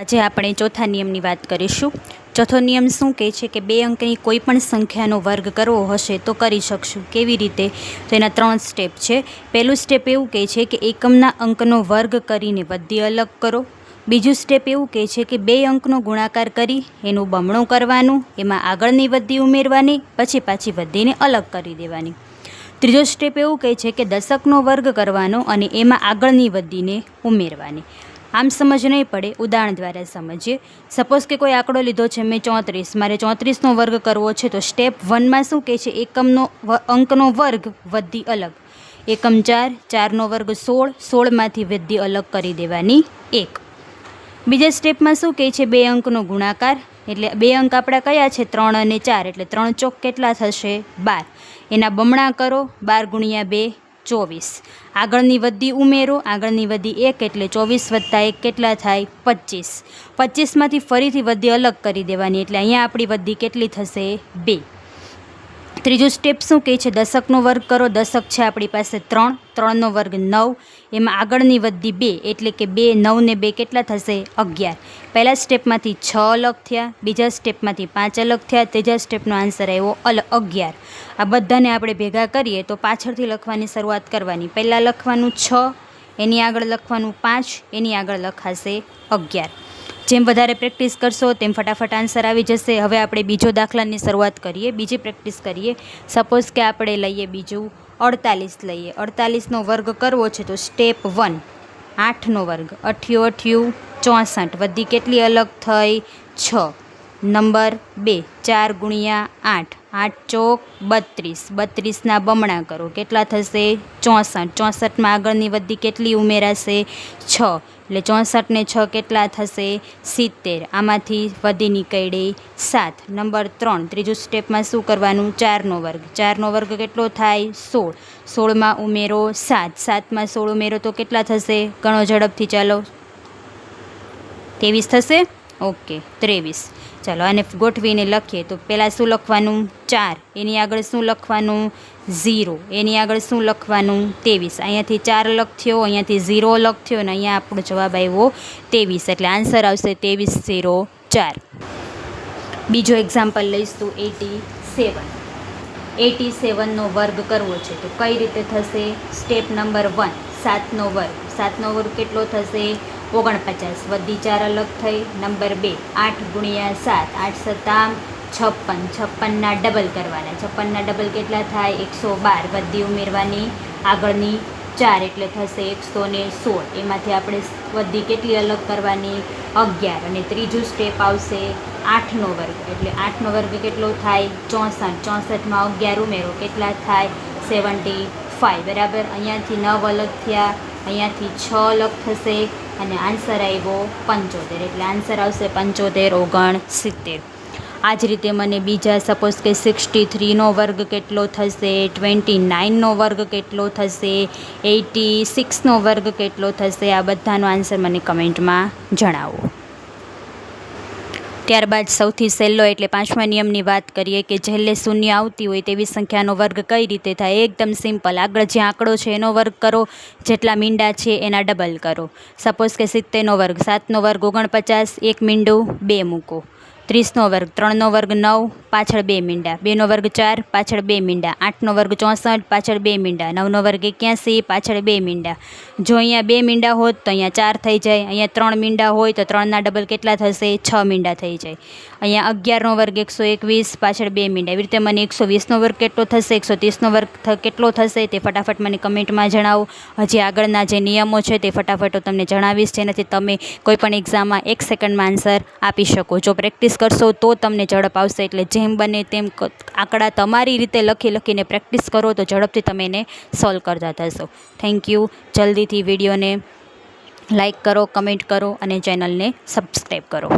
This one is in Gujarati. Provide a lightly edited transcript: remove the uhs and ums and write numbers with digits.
આજે આપણે ચોથા નિયમની વાત કરીશું। ચોથો નિયમ શું કહે છે કે બે અંકની કોઈ પણ સંખ્યાનો વર્ગ કરવો હશે તો કરી શકશું। કેવી રીતે? તો એના 3 સ્ટેપ છે। પહેલું સ્ટેપ એવું કહે છે કે એકમના અંકનો વર્ગ કરીને વધી અલગ કરો। બીજું સ્ટેપ એવું કહે છે કે બે અંકનો ગુણાકાર કરી એનું બમણું કરવાનું, એમાં આગળની વધી ઉમેરવાની, પછી પાછી વધીને અલગ કરી દેવાની। ત્રીજો સ્ટેપ એવું કહે છે કે દશકનો વર્ગ કરવાનો અને એમાં આગળની વધીને ઉમેરવાની। આમ સમજ નહીં પડે, ઉદાહરણ દ્વારા સમજીએ। સપોઝ કે કોઈ આંકડો લીધો છે મેં 34, મારે 34નો વર્ગ કરવો છે, તો સ્ટેપ 1માં શું કહે છે? એકમનો અંકનો વર્ગ વધી અલગ, એકમ 4, 4નો વર્ગ 16, 16માંથી વધી અલગ કરી દેવાની 1। બીજા સ્ટેપમાં શું કહે છે? બે અંકનો ગુણાકાર, એટલે બે અંક આપણા કયા છે? 3 અને 4, એટલે 3 ચોક કેટલા થશે? 12, એના બમણા કરો, 12 ગુણ્યા 2 24, આગળની વધી ઉમેરો, આગળની વધી 1 એટલે 24 + 1 કેટલા થાય? 25, 25માંથી ફરીથી વધી અલગ કરી દેવાની, એટલે અહીંયા આપણી વધી કેટલી થશે? 2। ત્રીજું સ્ટેપ શું કહે છે? દશકનો વર્ગ કરો। દશક છે આપણી પાસે 3, 3નો વર્ગ 9, એમાં આગળની વધી 2 એટલે કે 2, 9 ને 2 કેટલા થશે? 11। પહેલા સ્ટેપમાંથી 6 અલગ થયા, બીજા સ્ટેપમાંથી 5 અલગ થયા, ત્રીજા સ્ટેપનો આન્સર આવ્યો 11। આ બધાને આપણે ભેગા કરીએ તો પાછળથી લખવાની શરૂઆત કરવાની। પહેલાં લખવાનું 6, એની આગળ લખવાનું 5, એની આગળ લખાશે 11। જેમ વધારે પ્રેક્ટિસ કરશો તેમ ફટાફટ આન્સર આવી જશે। હવે આપણે બીજો દાખલાની શરૂઆત કરીએ, બીજી પ્રેક્ટિસ કરીએ। સપોઝ કે આપણે લઈએ બીજું 48 લઈએ। 48નો વર્ગ કરવો છે તો સ્ટેપ 1, 8નો વર્ગ, 8 8 64, વધી કેટલી અલગ થઈ? 6। નંબર 2, 4 ગુણ્યા 8, 8 ચોક 32, 32ના બમણા કરો, કેટલા થશે? 64, 64માં આગળની વધી કેટલી ઉમેરાશે? 6, એટલે 64 ને 6 કેટલા થશે? 70, આમાંથી વધી નીકળી 7। નંબર 3, ત્રીજું સ્ટેપમાં શું કરવાનું? 4નો વર્ગ, 4નો વર્ગ કેટલો થાય? 16, 16માં ઉમેરો 7, 7માં 16 ઉમેરો તો કેટલા થશે? ગણો ઝડપથી, ચાલો। 23 થશે? ઓકે, 23। ચાલો આને ગોઠવીને લખીએ તો પહેલાં શું લખવાનું? 4, એની આગળ શું લખવાનું? 0, એની આગળ શું લખવાનું? 23। અહીંયાથી 4 અલગ થયો, અહીંયાથી 0 અલગ થયો, અને અહીંયા આપણો જવાબ આવ્યો 23, એટલે આન્સર આવશે 23 0 4। બીજો એક્ઝામ્પલ લઈશું 87। 87નો વર્ગ કરવો છે તો કઈ રીતે થશે? સ્ટેપ નંબર 1, 7નો વર્ગ, 7નો વર્ગ કેટલો થશે? 49, વધી 4 અલગ થઈ। નંબર 2, 8 ગુણ્યા 7, 8 7 56, 56ના ડબલ કરવાના, 56ના ડબલ કેટલા થાય? 112, વધી ઉમેરવાની, આગળની 4 એટલે થશે 116, એમાંથી આપણે વધી કેટલી અલગ કરવાની? 11। અને ત્રીજું સ્ટેપ આવશે 8નો વર્ગ, એટલે 8નો વર્ગ કેટલો થાય? 64, 64માં 11 ઉમેરો, કેટલા થાય? 75, બરાબર। અહીંયાથી 9 અલગ થયા, અહીંયાથી 6 અલગ થશે, અને આન્સર આવ્યો 75, એટલે આન્સર આવશે 75 69। આ જ રીતે મને બીજા સપોઝ કે 63નો વર્ગ કેટલો થશે? 29નો વર્ગ કેટલો થશે? 86નો વર્ગ કેટલો થશે? આ બધાનો આન્સર મને કમેન્ટમાં જણાવો। ત્યારબાદ સૌથી સહેલો એટલે 5મા નિયમની વાત કરીએ કે છેલ્લે શૂન્ય આવતી હોય તેવી સંખ્યાનો વર્ગ કઈ રીતે થાય? એકદમ સિમ્પલ, આગળ જે આંકડો છે એનો વર્ગ કરો, જેટલા મીંડા છે એના ડબલ કરો। સપોઝ કે 70નો વર્ગ, 7નો વર્ગ 49, 1 મીંડું 2 મૂકો। 30નો વર્ગ, 3નો વર્ગ 9, પાછળ 2 મીંડા, 2નો વર્ગ 4, પાછળ 2 મીંડા, 8નો વર્ગ 64, પાછળ 2 મીંડા, 9નો વર્ગ 81, પાછળ 2 મીંડા। જો અહીંયા 2 મીંડા હોત તો અહીંયા 4 થઈ જાય, અહીંયા 3 મીંડા હોય તો 3ના ડબલ કેટલા થશે? 6 મીંડા થઈ જાય। અહીંયા 11નો વર્ગ 121, પાછળ 2 મીંડા, એવી રીતે મને 120નો વર્ગ કેટલો થશે? 130નો વર્ગ કેટલો થશે? તે ફટાફટ મને કમેન્ટમાં જણાવો। હજી આગળના જે નિયમો છે તે ફટાફટ તમને જણાવીશ, જેનાથી તમે કોઈપણ એક્ઝામમાં 1 સેકન્ડમાં આન્સર આપી શકો। જો પ્રેક્ટિસ કરશો તો તમને ઝડપ આવશે, એટલે જેમ બને તેમ આંકડા તમારી રીતે લખીને પ્રેક્ટિસ કરો તો ઝડપથી તમે એને સોલ્વ કરતા થશો। Thank you. જલ્દીથી વિડીયોને લાઈક કરો, કમેન્ટ કરો અને ચેનલને સબસ્ક્રાઈબ કરો।